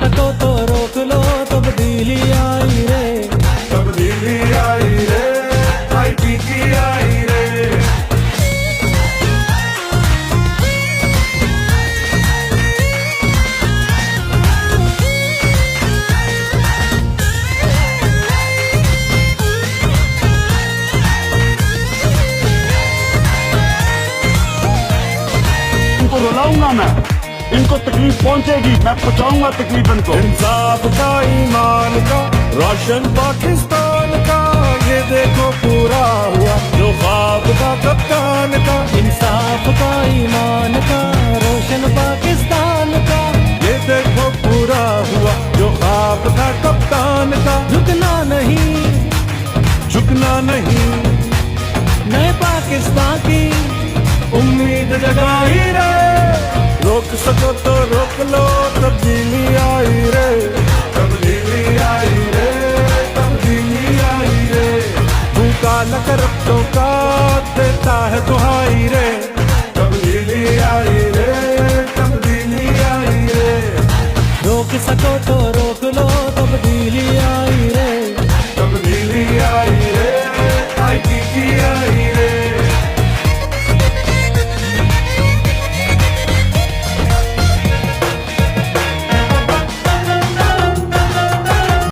सको तो रोक लो, तब्दीली आई रे, तब्दीली आई रे, आईटी की आई रे। इनको रुलाऊंगा मैं, इनको तकलीफ पहुंचेगी, मैं पहुंचाऊंगा तकलीफ इनको। इंसाफ का, ईमान का, रोशन पाकिस्तान का, ये देखो पूरा हुआ जो ख्वाब का कप्तान का। इंसाफ का, ईमान का, रोशन पाकिस्तान का, ये देखो पूरा हुआ जो ख्वाब था कप्तान का। झुकना नहीं, झुकना नहीं, नए पाकिस्तान की उम्मीद जगाई रे। रोक सको तो रोक लो, तब्दीली आई रे, तब्दीली आई रे, तब्दीली आई रे। भूखा न करप्टों का देता है दुहाई रे, तब्दीली आई रे, तब्दीली आई रे। रोक सको तो रोक लो, तब्दीली